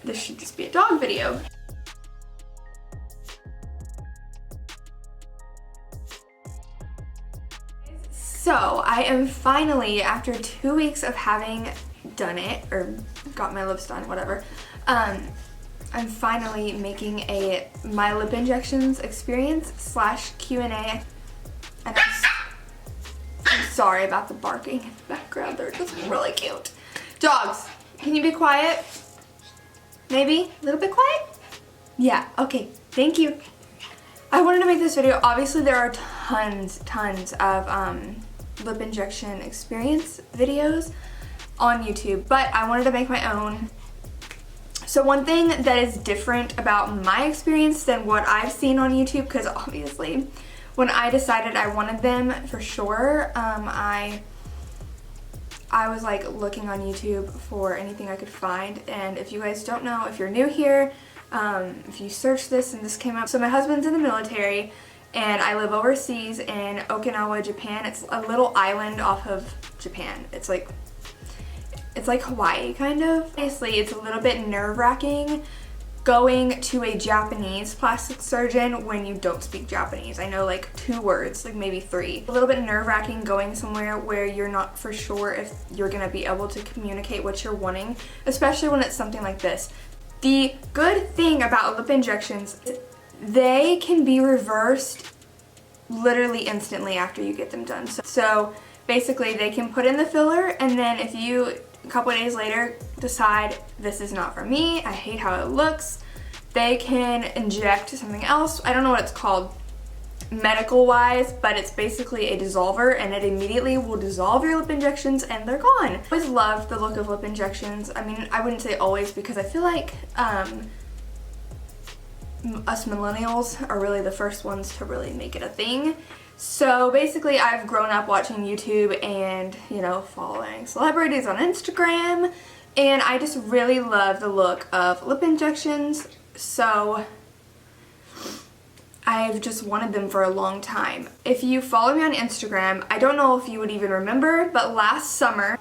this should just be a dog video. So I am finally, after 2 weeks of having done it, or got my lips done, whatever, I'm finally making my lip injections experience / Q&A. And I'm sorry about the barking in the background. They're just really cute. Dogs, can you be quiet? Maybe? A little bit quiet? Yeah, okay, thank you. I wanted to make this video. Obviously there are tons of lip injection experience videos on YouTube, but I wanted to make my own. So one thing that is different about my experience than what I've seen on YouTube, because obviously when I decided I wanted them for sure, I was like looking on YouTube for anything I could find. And if you guys don't know, if you're new here, if you search this and this came up. So my husband's in the military and I live overseas in Okinawa, Japan. It's a little island off of Japan. It's like Hawaii kind of. Obviously it's a little bit nerve-wracking going to a Japanese plastic surgeon when you don't speak Japanese. I know like 2 words, like maybe 3. A little bit nerve-wracking going somewhere where you're not for sure if you're gonna be able to communicate what you're wanting, especially when it's something like this. The good thing about lip injections is they can be reversed literally instantly after you get them done. So basically they can put in the filler, and then if you a couple of days later decide this is not for me, I hate how it looks, they can inject something else. I don't know what it's called medical wise, but it's basically a dissolver, and it immediately will dissolve your lip injections and they're gone. I always loved the look of lip injections. I mean, I wouldn't say always, because I feel like us millennials are really the first ones to really make it a thing. So basically I've grown up watching YouTube and, you know, following celebrities on Instagram, and I just really love the look of lip injections. So I've just wanted them for a long time. If you follow me on Instagram, I don't know if you would even remember, but last summer,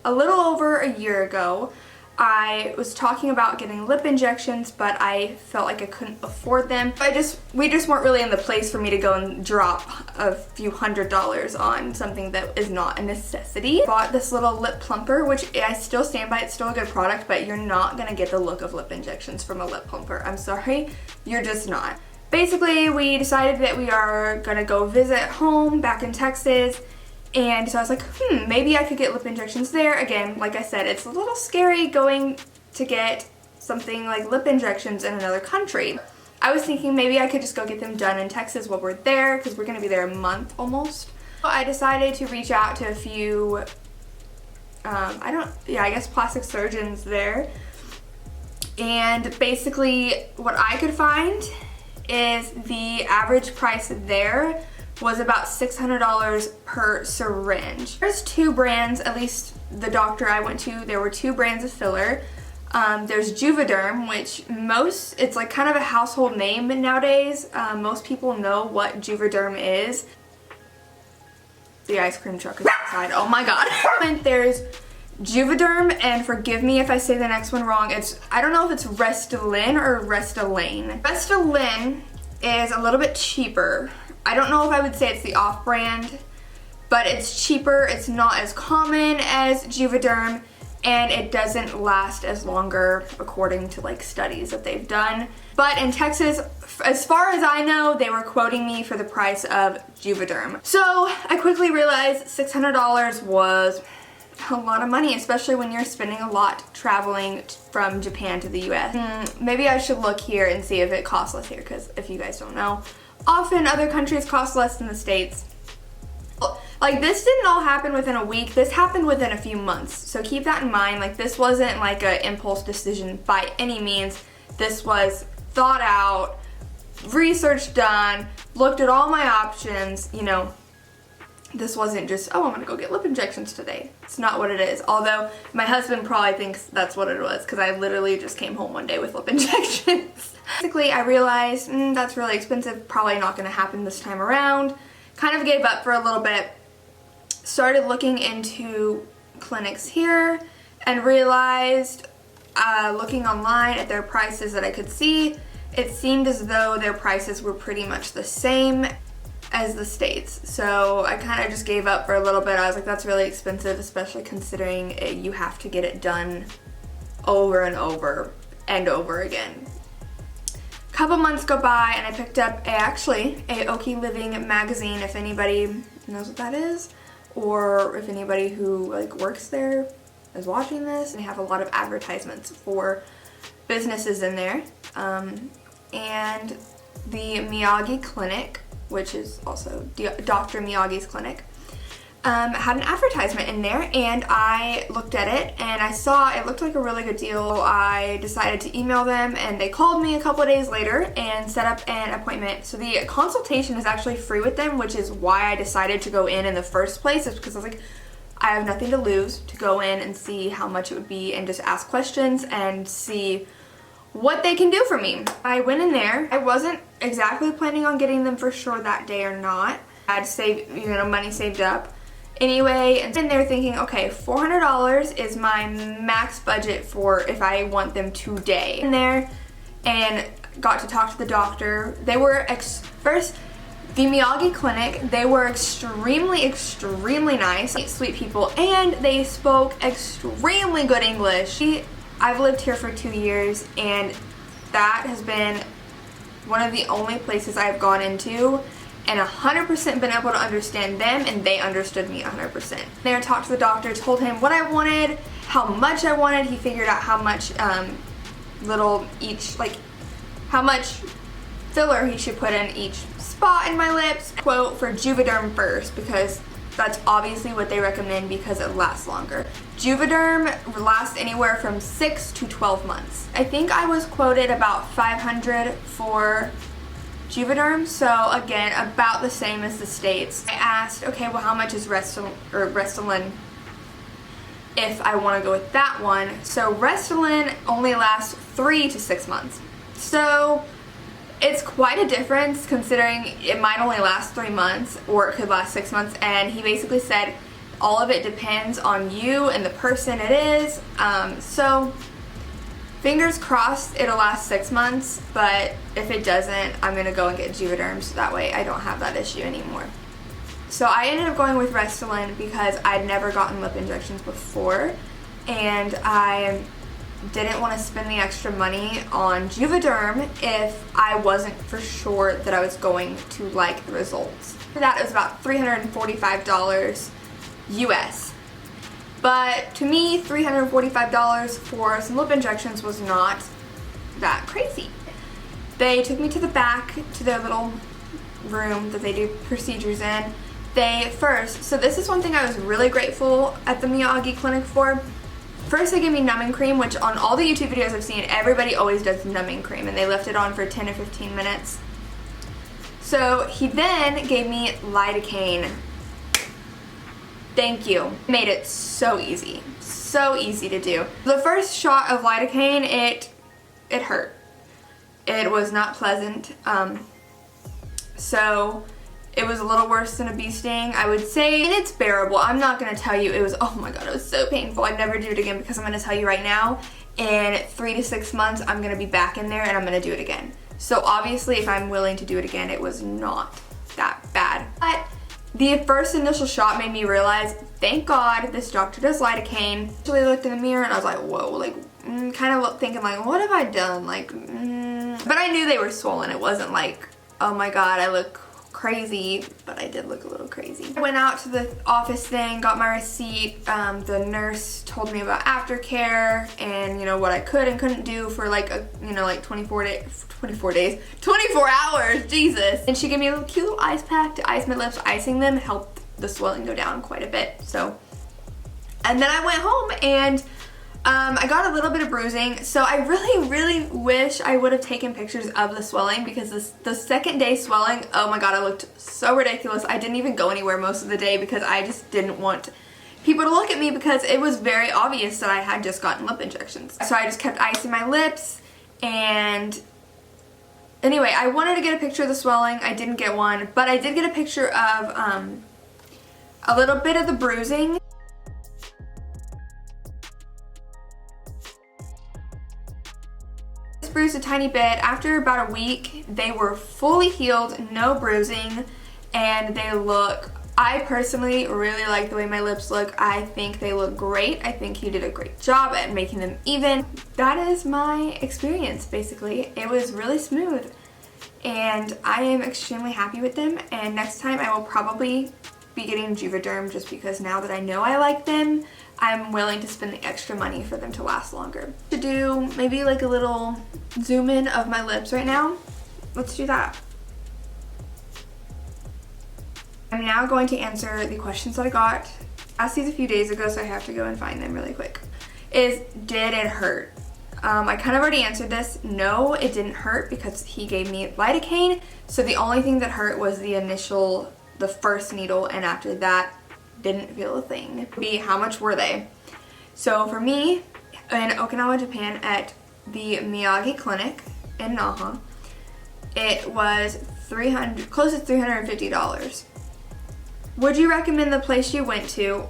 a little over a year ago, I was talking about getting lip injections, but I felt like I couldn't afford them. We just weren't really in the place for me to go and drop a few $100s on something that is not a necessity. Bought this little lip plumper, which I still stand by. It's still a good product, but you're not gonna get the look of lip injections from a lip plumper. I'm sorry, you're just not. Basically, we decided that we are gonna go visit home back in Texas. And so I was like, maybe I could get lip injections there. Again, like I said, it's a little scary going to get something like lip injections in another country. I was thinking maybe I could just go get them done in Texas while we're there, because we're going to be there a month almost. So I decided to reach out to a few, I guess plastic surgeons there. And basically what I could find is the average price there was about $600 per syringe. There's 2 brands, at least the doctor I went to, there were 2 brands of filler. There's Juvederm, which it's like kind of a household name nowadays. Most people know what Juvederm is. The ice cream truck is outside, oh my god. And there's Juvederm, and forgive me if I say the next one wrong, I don't know if it's Restylane or Restylane. Restylane is a little bit cheaper. I don't know if I would say it's the off-brand, but it's cheaper, it's not as common as Juvederm, and it doesn't last as longer according to like studies that they've done. But in Texas, as far as I know, they were quoting me for the price of Juvederm. So I quickly realized $600 was a lot of money, especially when you're spending a lot traveling from Japan to the US. Maybe I should look here and see if it costs less here, because if you guys don't know, often other countries cost less than the States. Like, this didn't all happen within a week. This happened within a few months. So keep that in mind. Like, this wasn't like an impulse decision by any means. This was thought out, research done, looked at all my options, you know. This wasn't just, oh, I'm gonna go get lip injections today. It's not what it is. Although my husband probably thinks that's what it was, because I literally just came home one day with lip injections. Basically, I realized that's really expensive, probably not gonna happen this time around. Kind of gave up for a little bit. Started looking into clinics here and realized looking online at their prices that I could see, it seemed as though their prices were pretty much the same as the States. So I kind of just gave up for a little bit. I was like, that's really expensive, especially considering you have to get it done over and over and over again. A couple months go by and I picked up actually a Oki Living magazine, if anybody knows what that is, or if anybody who like works there is watching this. They have a lot of advertisements for businesses in there. And the Miyagi Clinic, which is also Dr. Miyagi's clinic, had an advertisement in there, and I looked at it and I saw it looked like a really good deal. I decided to email them, and they called me a couple of days later and set up an appointment. So the consultation is actually free with them, which is why I decided to go in the first place. It's because I was like, I have nothing to lose to go in and see how much it would be and just ask questions and see what they can do for me. I went in there. I wasn't exactly planning on getting them for sure that day or not. I had saved, money saved up. Anyway, and in there thinking, okay, $400 is my max budget for if I want them today. In there and got to talk to the doctor. They were first, the Miyagi Clinic, they were extremely nice, sweet people, and they spoke extremely good English. I've lived here for 2 years, and that has been one of the only places I've gone into and 100% been able to understand them, and they understood me 100%. There, talked to the doctor, told him what I wanted, how much I wanted. He figured out how much how much filler he should put in each spot in my lips. Quote for Juvederm first, because that's obviously what they recommend because it lasts longer. Juvederm lasts anywhere from 6 to 12 months. I think I was quoted about $500 for Juvederm, so again, about the same as the States. I asked, okay, well, how much is Restylane if I want to go with that one? So Restylane only lasts 3 to 6 months. So it's quite a difference considering it might only last 3 months or it could last 6 months, and he basically said all of it depends on you and the person it is. So fingers crossed it'll last 6 months, but if it doesn't, I'm gonna go and get Juvederm so that way I don't have that issue anymore. So I ended up going with Restylane because I'd never gotten lip injections before, and I didn't want to spend the extra money on Juvederm if I wasn't for sure that I was going to like the results. For that, it was about $345 US. But to me, $345 for some lip injections was not that crazy. They took me to the back to their little room that they do procedures in. So this is one thing I was really grateful at the Miyagi Clinic for. First, they gave me numbing cream, which on all the YouTube videos I've seen, everybody always does numbing cream, and they left it on for 10 to 15 minutes. So he then gave me lidocaine. Thank you. Made it so easy to do. The first shot of lidocaine, it hurt. It was not pleasant. So it was a little worse than a bee sting, I would say, and it's bearable. I'm not gonna tell you it was, oh my god, it was so painful. I'd never do it again, because I'm gonna tell you right now, in 3 to 6 months, I'm gonna be back in there and I'm gonna do it again. So obviously, if I'm willing to do it again, it was not that bad. But the first initial shot made me realize, thank God this doctor does lidocaine. I actually looked in the mirror and I was like, whoa, like, kind of thinking like, what have I done? Like, but I knew they were swollen. It wasn't like, oh my god, I look crazy, but I did look a little crazy. I went out to the office thing, got my receipt. The nurse told me about Aftercare and what I could and couldn't do for like 24 hours, Jesus. And she gave me a little cute little ice pack to ice my lips. Icing them helped the swelling go down quite a bit. So, and then I went home and I got a little bit of bruising, so I really wish I would have taken pictures of the swelling, because the second day swelling, oh my god, I looked so ridiculous. I didn't even go anywhere most of the day because I just didn't want people to look at me, because it was very obvious that I had just gotten lip injections. So I just kept icing my lips, and anyway, I wanted to get a picture of the swelling. I didn't get one, but I did get a picture of a little bit of the bruising. just bruised a tiny bit. After about a week, they were fully healed, no bruising, and they look, I personally really like the way my lips look. I think they look great. I think you did a great job at making them even. That is my experience, basically. It was really smooth, and I am extremely happy with them, and next time I will probably be getting Juvederm just because now that I know I like them, I'm willing to spend the extra money for them to last longer. To do maybe like a little zoom in of my lips right now, let's do that. I'm now going to answer the questions that I got. I asked these a few days ago, so I have to go and find them really quick. Did it hurt? I kind of already answered this. No, it didn't hurt because he gave me lidocaine, so the only thing that hurt was the first needle, and after that, didn't feel a thing. How much were they? So for me, in Okinawa, Japan, at the Miyagi Clinic in Naha, it was close to $350. Would you recommend the place you went to?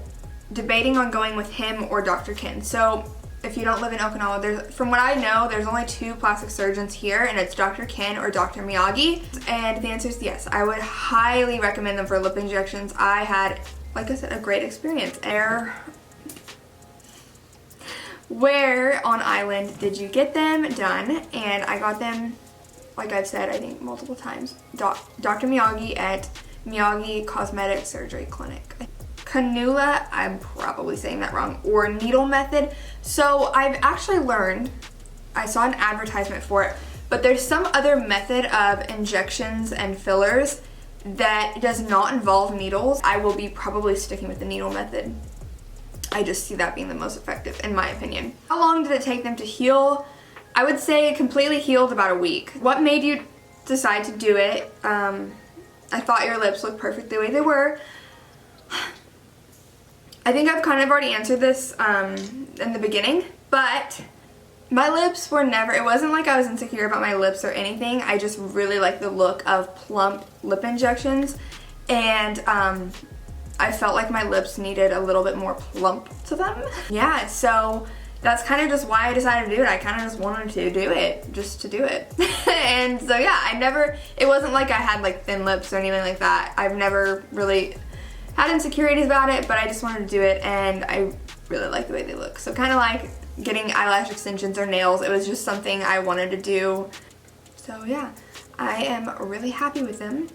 Debating on going with him or Dr. Ken. So if you don't live in Okinawa, from what I know, there's only 2 plastic surgeons here, and it's Dr. Ken or Dr. Miyagi. And the answer is yes. I would highly recommend them for lip injections. I had, like I said, a great experience. Where on island did you get them done? And I got them, like I've said, I think multiple times. Dr. Miyagi at Miyagi Cosmetic Surgery Clinic. Cannula, I'm probably saying that wrong, or needle method. So I've actually learned, I saw an advertisement for it, but there's some other method of injections and fillers that does not involve needles. I will be probably sticking with the needle method. I just see that being the most effective, in my opinion. How long did it take them to heal? I would say completely healed about a week. What made you decide to do it? I thought your lips looked perfect the way they were. I think I've kind of already answered this in the beginning, but my lips were never, it wasn't like I was insecure about my lips or anything. I just really like the look of plump lip injections, and I felt like my lips needed a little bit more plump to them. Yeah, so that's kind of just why I decided to do it. I kind of just wanted to do it, just to do it. And so yeah, it wasn't like I had like thin lips or anything like that. I've never really had insecurities about it, but I just wanted to do it, and I really like the way they look. So kind of like getting eyelash extensions or nails, it was just something I wanted to do. So yeah, I am really happy with them.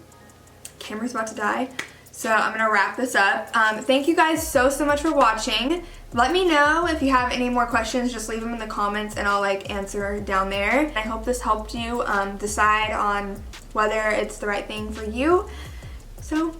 Camera's about to die, so I'm gonna wrap this up. Thank you guys so much for watching. Let me know if you have any more questions, just leave them in the comments and I'll like answer down there. I hope this helped you decide on whether it's the right thing for you. So